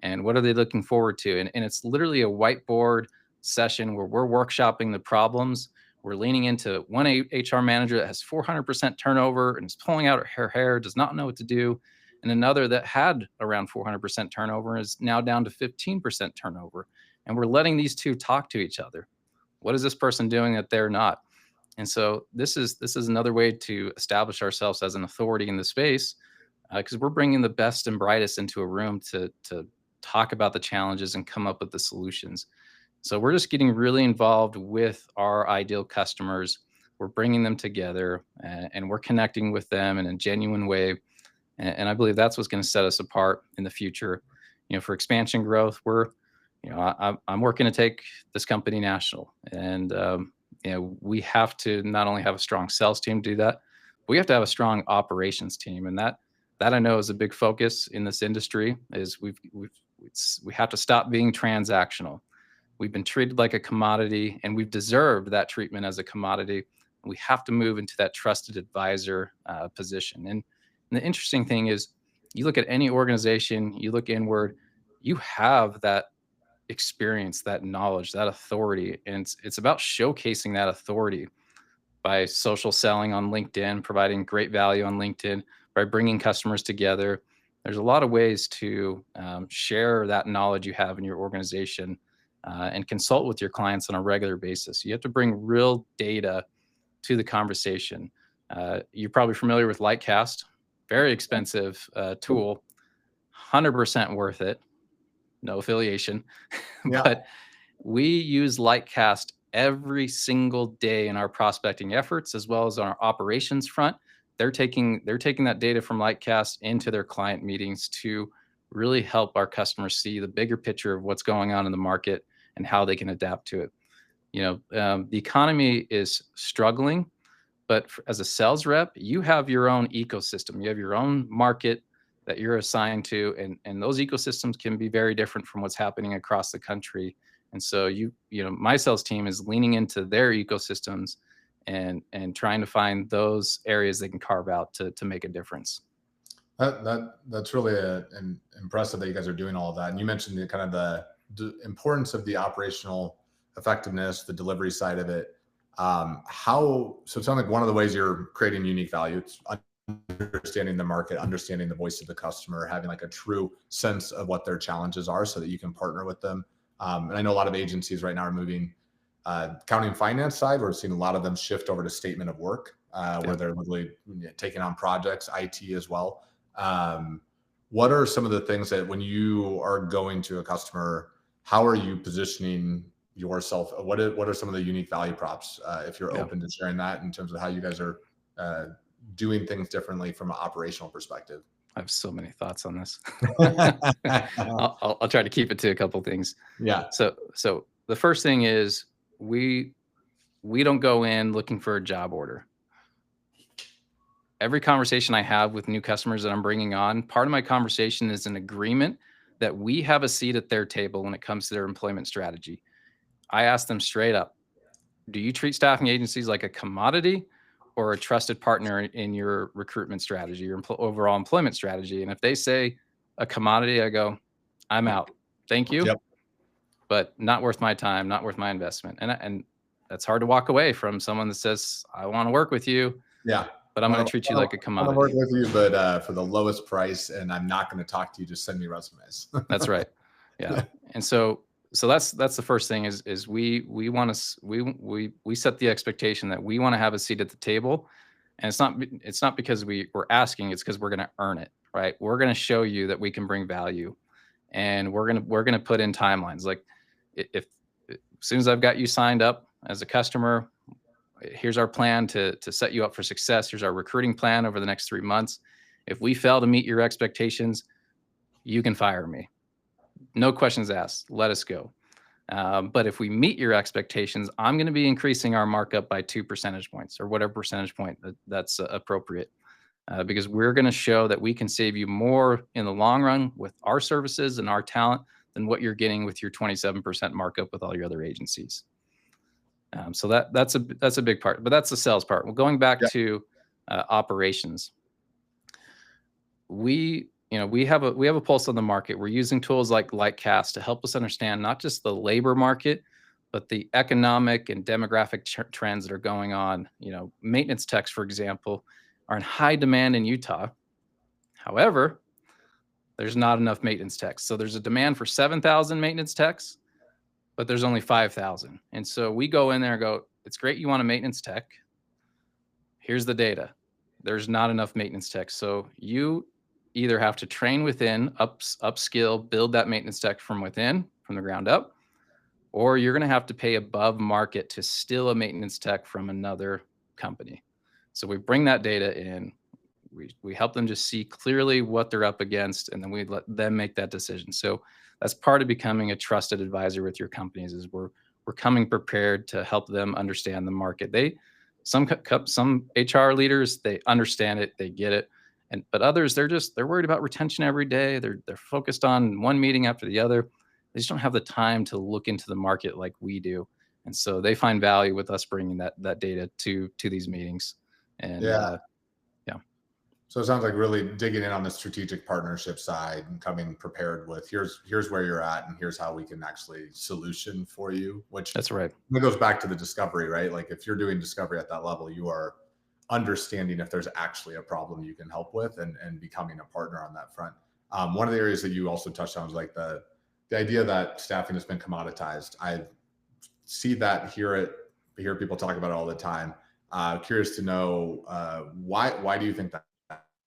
and what are they looking forward to. And it's literally a whiteboard session where we're workshopping the problems. We're leaning into one HR manager that has 400% turnover and is pulling out her hair, does not know what to do, and another that had around 400% turnover and is now down to 15% turnover. And we're letting these two talk to each other. What is this person doing that they're not? And so this is another way to establish ourselves as an authority in the space, because we're bringing the best and brightest into a room to talk about the challenges and come up with the solutions. So we're just getting really involved with our ideal customers. We're bringing them together, and we're connecting with them in a genuine way. And I believe that's what's going to set us apart in the future. For expansion growth, I'm working to take this company national, and we have to not only have a strong sales team do that, but we have to have a strong operations team, and that I know is a big focus in this industry. Is we have to stop being transactional. We've been treated like a commodity, and we've deserved that treatment as a commodity. We have to move into that trusted advisor position. And the interesting thing is, you look at any organization, you look inward, you have that experience, that knowledge, that authority, and it's about showcasing that authority by social selling on LinkedIn, providing great value on LinkedIn, by bringing customers together. There's a lot of ways to share that knowledge you have in your organization, and consult with your clients on a regular basis. You have to bring real data to the conversation. You're probably familiar with Lightcast, very expensive tool, 100% worth it. No affiliation, Yeah. but we use Lightcast every single day in our prospecting efforts, as well as on our operations front. They're taking that data from Lightcast into their client meetings to really help our customers see the bigger picture of what's going on in the market and how they can adapt to it. The economy is struggling, but as a sales rep, you have your own ecosystem. You have your own market that you're assigned to, and those ecosystems can be very different from what's happening across the country. And so my sales team is leaning into their ecosystems and trying to find those areas they can carve out to make a difference. That's really impressive that you guys are doing all of that. And you mentioned the importance of the operational effectiveness, the delivery side of it. So it sounds like one of the ways you're creating unique value, it's understanding the market, understanding the voice of the customer, having like a true sense of what their challenges are so that you can partner with them. And I know a lot of agencies right now are moving, accounting finance side, we're seeing a lot of them shift over to statement of work, where they're literally taking on projects, IT as well. What are some of the things that when you are going to a customer, how are you positioning yourself? What are some of the unique value props, if you're open to sharing that, in terms of how you guys are doing things differently from an operational perspective? I have so many thoughts on this. I'll try to keep it to a couple things. Yeah. So the first thing is we don't go in looking for a job order. Every conversation I have with new customers that I'm bringing on, part of my conversation is an agreement that we have a seat at their table when it comes to their employment strategy. I ask them straight up, do you treat staffing agencies like a commodity or a trusted partner in your recruitment strategy, your overall employment strategy? And if they say a commodity, I go, I'm out. Thank you. Yep. But not worth my time, not worth my investment. And that's hard to walk away from someone that says, I want to work with you. Yeah. But I'm going to treat you like a commodity. I want to work with you, but for the lowest price, and I'm not going to talk to you. Just send me resumes. That's right. Yeah. And so that's the first thing is we want to we set the expectation that we want to have a seat at the table, and it's not because we're asking, it's because we're going to earn it, right? We're going to show you that we can bring value, and we're going to put in timelines. Like if as soon as I've got you signed up as a customer, here's our plan to set you up for success. Here's our recruiting plan over the next 3 months. If we fail to meet your expectations, you can fire me. No questions asked. Let us go. But if we meet your expectations, I'm going to be increasing our markup by 2 percentage points or whatever percentage point that's appropriate. because we're going to show that we can save you more in the long run with our services and our talent than what you're getting with your 27% markup with all your other agencies. So that's a big part, but that's the sales part. Well, going back to operations, we have a pulse on the market. We're using tools like Lightcast to help us understand not just the labor market, but the economic and demographic trends that are going on. Maintenance techs, for example, are in high demand in Utah. However, there's not enough maintenance techs. So there's a demand for 7,000 maintenance techs, but there's only 5,000. And so we go in there and go, it's great you want a maintenance tech. Here's the data. There's not enough maintenance techs. So you either have to train within, upskill, build that maintenance tech from within, from the ground up, or you're going to have to pay above market to steal a maintenance tech from another company. So we bring that data in. We help them just see clearly what they're up against, and then we let them make that decision. So that's part of becoming a trusted advisor with your companies, is we're coming prepared to help them understand the market. Some HR leaders, they understand it, they get it, but others, they're worried about retention every day. They're focused on one meeting after the other. They just don't have the time to look into the market like we do, and so they find value with us bringing that data to these meetings. And So it sounds like really digging in on the strategic partnership side and coming prepared with here's where you're at and here's how we can actually solution for you, which that's right. That goes back to the discovery, right? Like if you're doing discovery at that level, you are understanding if there's actually a problem you can help with and becoming a partner on that front. One of the areas that you also touched on was like the idea that staffing has been commoditized. I see that, hear people talk about it all the time. Curious to know why do you think that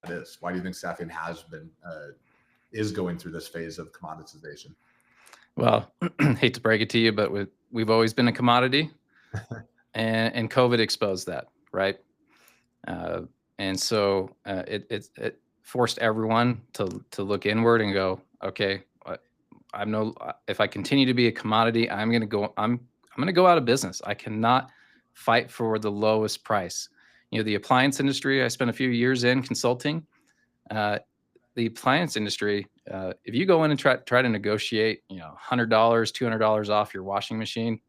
is? Why do you think staffing has been is going through this phase of commoditization? Well, hate to break it to you, but we've always been a commodity, and COVID exposed that, right? And so it forced everyone to look inward and go, okay, if I continue to be a commodity, I'm going to go out of business. I cannot fight for the lowest price. The appliance industry, I spent a few years in consulting. The appliance industry, if you go in and try to negotiate, $100, $200 off your washing machine,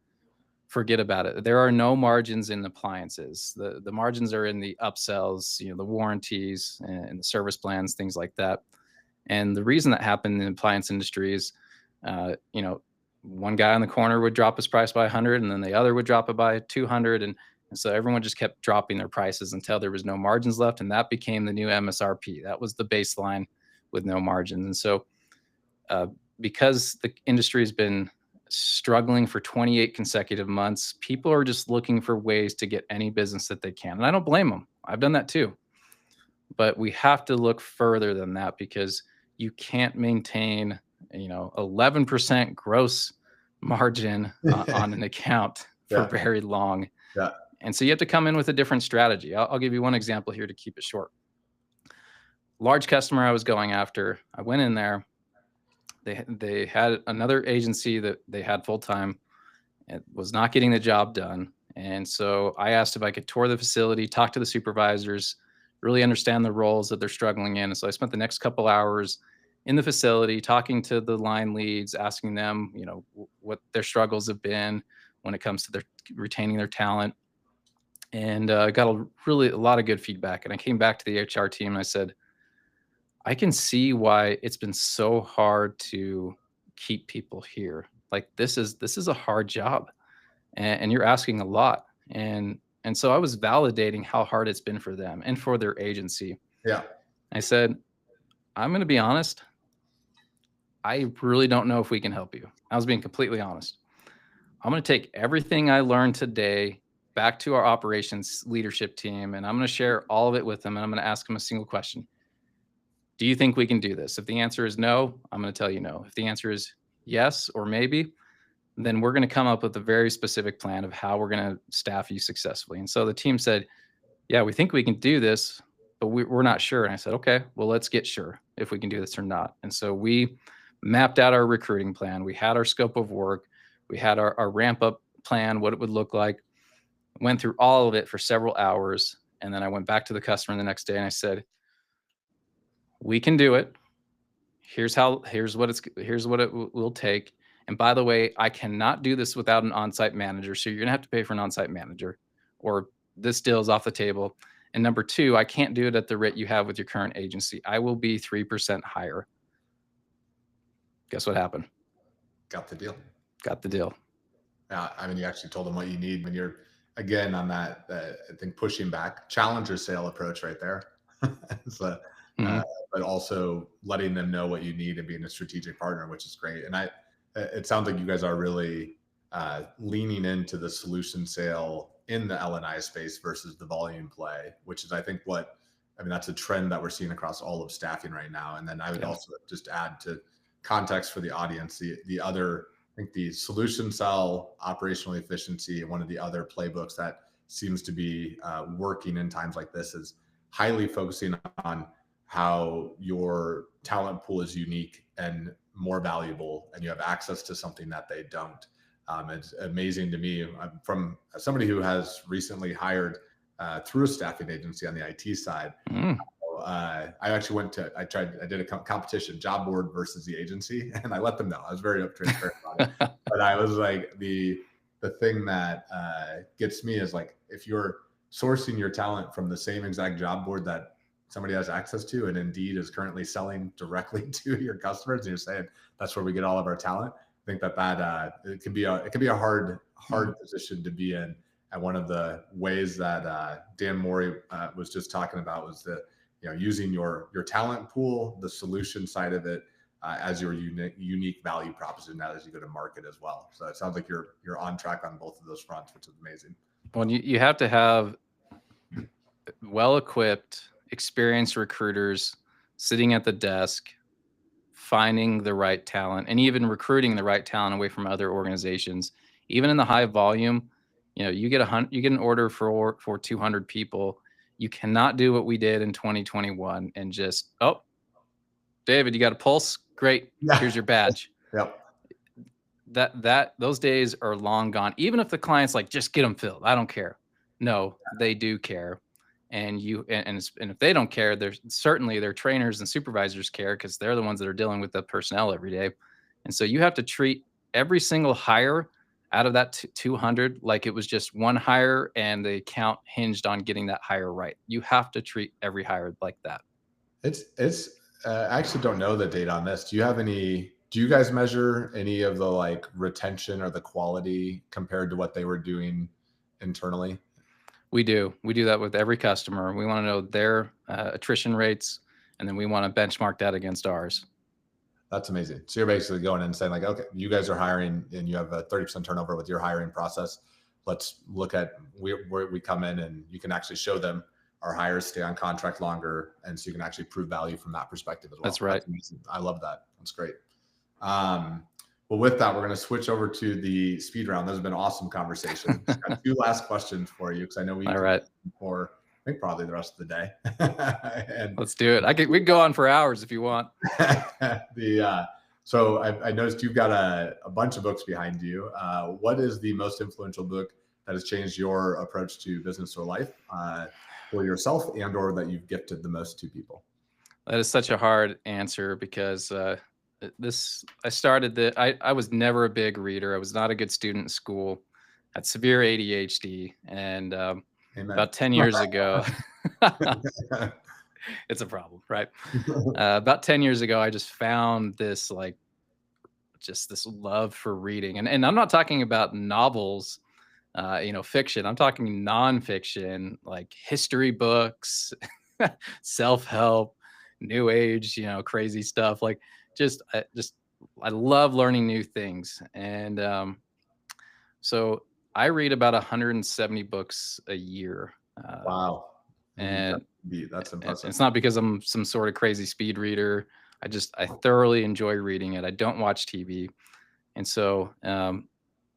forget about it. There are no margins in appliances. The margins are in the upsells, the warranties and the service plans, things like that. And the reason that happened in the appliance industry is, one guy on the corner would drop his price by 100, and then the other would drop it by 200, and so everyone just kept dropping their prices until there was no margins left, and that became the new MSRP. That was the baseline with no margins. And so because the industry has been struggling for 28 consecutive months, people are just looking for ways to get any business that they can. And I don't blame them. I've done that too. But we have to look further than that, because you can't maintain 11% gross margin on an account for very long. Yeah. And so you have to come in with a different strategy. I'll give you one example here to keep it short. Large customer I was going after, I went in there. They had another agency that they had full-time. It was not getting the job done. And so I asked if I could tour the facility, talk to the supervisors, really understand the roles that they're struggling in. And so I spent the next couple hours in the facility talking to the line leads, asking them, what their struggles have been when it comes to their retaining their talent. And got a lot of good feedback. And I came back to the HR team and I said, I can see why it's been so hard to keep people here. Like this is a hard job, and you're asking a lot. And so I was validating how hard it's been for them and for their agency. Yeah. I said, I'm going to be honest. I really don't know if we can help you. I was being completely honest. I'm going to take everything I learned today back to our operations leadership team, and I'm going to share all of it with them. And I'm going to ask them a single question. Do you think we can do this? If the answer is no, I'm going to tell you no. If the answer is yes or maybe, then we're going to come up with a very specific plan of how we're going to staff you successfully. And so the team said, yeah, we think we can do this, but we're not sure. And I said, okay, well, let's get sure if we can do this or not. And so we mapped out our recruiting plan. We had our scope of work. We had our ramp up plan, what it would look like. Went through all of it for several hours. And then I went back to the customer the next day and I said, we can do it. Here's what it will take. And by the way, I cannot do this without an on-site manager. So you're going to have to pay for an on-site manager, or this deal is off the table. And number two, I can't do it at the rate you have with your current agency. I will be 3% higher. Guess what happened? Got the deal. Got the deal. I mean, you actually told them what you need when you're, again, on that, I think, pushing back, challenger sale approach right there. So, but also letting them know what you need and being a strategic partner, which is great. And it sounds like you guys are really leaning into the solution sale in the L&I space versus the volume play, which is, I think, that's a trend that we're seeing across all of staffing right now. And then I would also just add to context for the audience, the other, I think, the solution sell, operational efficiency, and one of the other playbooks that seems to be working in times like this is highly focusing on how your talent pool is unique and more valuable, and you have access to something that they don't. It's amazing to me. I'm from somebody who has recently hired through a staffing agency on the IT side. I actually I did a competition, job board versus the agency, and I let them know. I was very transparent about it. But I was like, the thing that gets me is, like, if you're sourcing your talent from the same exact job board that somebody has access to, and Indeed is currently selling directly to your customers, and you're saying that's where we get all of our talent, I think that it can be a hard position to be in. And one of the ways that Dan Morey was just talking about was that, using your talent pool, the solution side of it, as your unique value proposition as you go to market as well. So it sounds like you're on track on both of those fronts, which is amazing. Well, you have to have well-equipped, experienced recruiters sitting at the desk, finding the right talent, and even recruiting the right talent away from other organizations. Even in the high volume, you get an order for 200 people. You cannot do what we did in 2021 and just, oh, David, you got a pulse? Great. Yeah. Here's your badge. Yep. Those days are long gone. Even if the client's like, just get them filled, I don't care. No, they do care. And if they don't care, certainly their trainers and supervisors care, because they're the ones that are dealing with the personnel every day. And so you have to treat every single hire out of that 200 like it was just one hire, and the account hinged on getting that hire right. You have to treat every hire like that. I actually don't know the data on this. Do you guys measure any of the, like, retention or the quality compared to what they were doing internally? We do that with every customer. We want to know their attrition rates, and then we want to benchmark that against ours. That's amazing. So you're basically going in and saying, like, okay, you guys are hiring and you have a 30% turnover with your hiring process. Let's look at where we come in, and you can actually show them our hires stay on contract longer. And so you can actually prove value from that perspective as well. That's right. I love that. That's great. Well, with that, we're going to switch over to the speed round. This has been an awesome conversation. Got two last questions for you, because I know we can for, I think, probably the rest of the day. And let's do it. We can go on for hours if you want. So I noticed you've got a bunch of books behind you. What is the most influential book that has changed your approach to business or life, for yourself, and or that you've gifted the most to people? That is such a hard answer, because I was never a big reader. I was not a good student in school. I had severe ADHD, and about 10 years ago, it's a problem, right? About 10 years ago, I just found this this love for reading, and I'm not talking about novels, fiction. I'm talking nonfiction, like history books, self-help, new age, crazy stuff. Like, I love learning new things. And so I read about 170 books a year. Wow. And that's impressive. It's not because I'm some sort of crazy speed reader. I thoroughly enjoy reading it. I don't watch TV. And so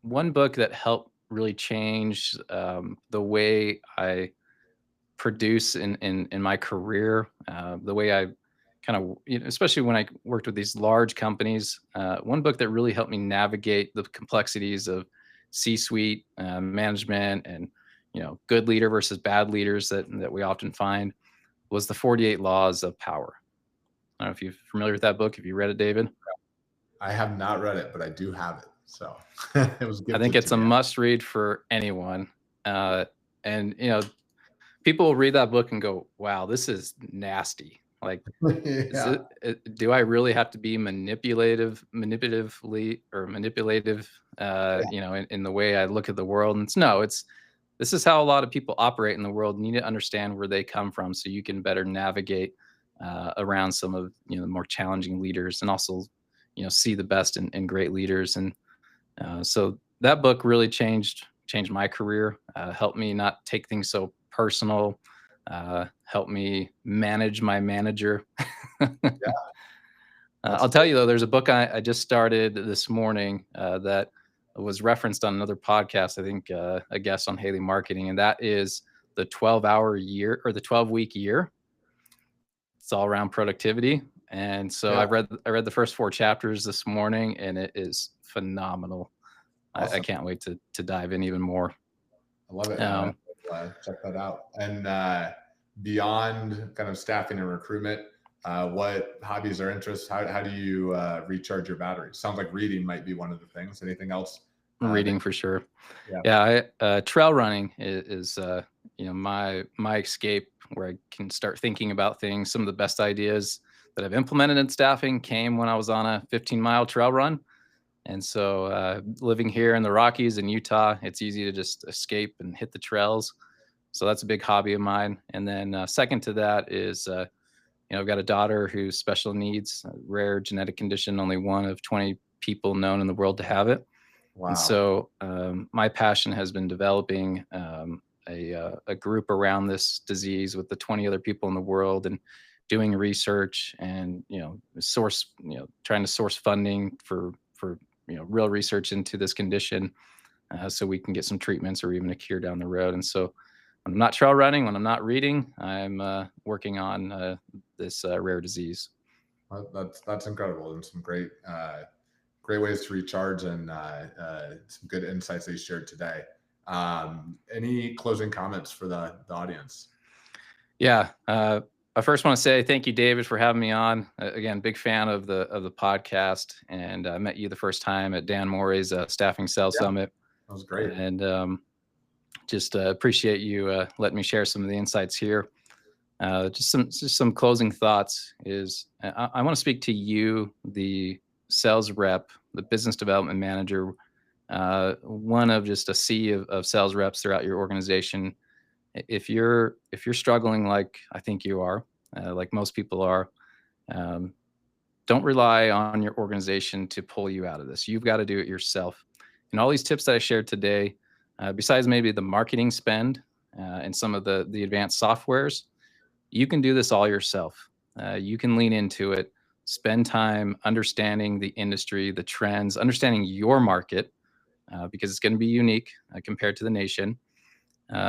one book that helped really change the way I produce in my career, the way I kind of, especially when I worked with these large companies, one book that really helped me navigate the complexities of C-suite management, and good leader versus bad leaders that we often find, was The 48 Laws of Power. I don't know if you're familiar with that book. Have you read it, David? I have not read it, but I do have it. So it was I think gifted it's to a me. must read for anyone. And people will read that book and go, wow, this is nasty. Like, Yeah. do I really have to be manipulative, in the way I look at the world? And this is how a lot of people operate in the world. You need to understand where they come from so you can better navigate around some of the more challenging leaders, and also see the best in great leaders. And so that book really changed my career, helped me not take things so personal, helped me manage my manager. I'll tell you though, there's a book I just started this morning that was referenced on another podcast. I think a guest on Haley Marketing, and that is the 12-hour year, or the 12-week year. It's all around productivity, and so I read the first 4 chapters this morning, and it is phenomenal. Awesome. I can't wait to dive in even more. I love it. Check that out. And beyond kind of staffing and recruitment, what hobbies or interests? How do you recharge your batteries? Sounds like reading might be one of the things. Anything else? Reading for sure. Yeah. Trail running is my escape, where I can start thinking about things. Some of the best ideas that I've implemented in staffing came when I was on a 15-mile trail run. And so living here in the Rockies in Utah, it's easy to just escape and hit the trails. So that's a big hobby of mine. And then second to that is, I've got a daughter who's special needs, a rare genetic condition, only one of 20 people known in the world to have it. Wow. And so my passion has been developing a group around this disease with the 20 other people in the world, and doing research and, trying to source funding for real research into this condition, so we can get some treatments or even a cure down the road. And so when I'm not trail running, when I'm not reading, I'm working on this rare disease. That's incredible, and some great ways to recharge, and some good insights that you shared today. Any closing comments for the audience? Yeah. I first want to say thank you, David, for having me on. Again, big fan of the podcast, and I met you the first time at Dan Morey's Staffing Sales Summit. That was great. And just appreciate you letting me share some of the insights here. Just some closing thoughts is I want to speak to you, the sales rep, the business development manager, one of just a sea of sales reps throughout your organization. If you're struggling, like I think you are, like most people are, don't rely on your organization to pull you out of this. You've got to do it yourself. And all these tips that I shared today, besides maybe the marketing spend and some of the advanced softwares, you can do this all yourself. You can lean into it, spend time understanding the industry, the trends, understanding your market, because it's going to be unique compared to the nation.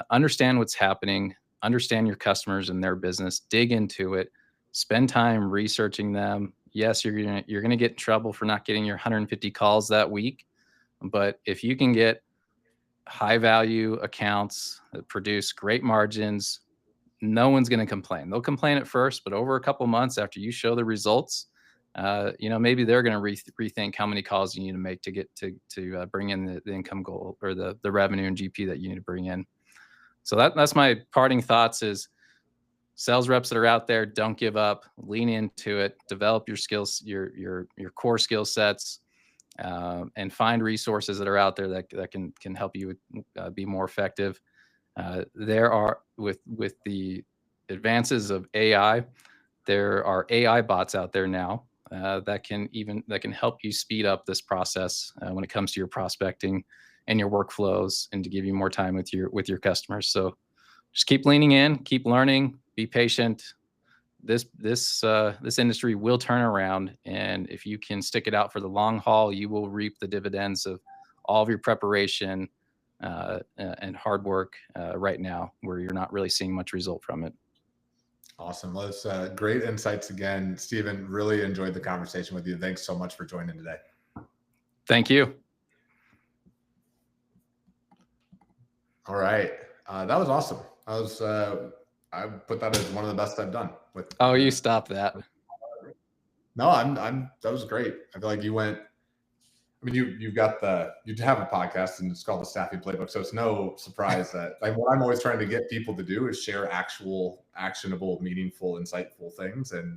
Understand what's happening, understand your customers and their business, dig into it, spend time researching them. Yes, you're gonna get in trouble for not getting your 150 calls that week, but if you can get high value accounts that produce great margins, no one's going to complain. They'll complain at first, but over a couple months after you show the results, maybe they're going to rethink how many calls you need to make to get to bring in the income goal, or the revenue and GP that you need to bring in. So that's my parting thoughts is sales reps that are out there, don't give up, lean into it, develop your skills, your core skill sets, and find resources that are out there that can help you be more effective. There are, with the advances of AI, there are AI bots out there now that can help you speed up this process when it comes to your prospecting and your workflows, and to give you more time with your customers. So just keep leaning in, keep learning, be patient. This industry will turn around, and if you can stick it out for the long haul, you will reap the dividends of all of your preparation and hard work right now, where you're not really seeing much result from it. Awesome. Well, it's great insights again, Stephen. Really enjoyed the conversation with you. Thanks so much for joining today. Thank you. All right. That was awesome. I put that as one of the best I've done. You stop that. No, that was great. I feel like you went, I mean, you have a podcast and it's called the Staffing Playbook. So it's no surprise that like what I'm always trying to get people to do is share actual, actionable, meaningful, insightful things. And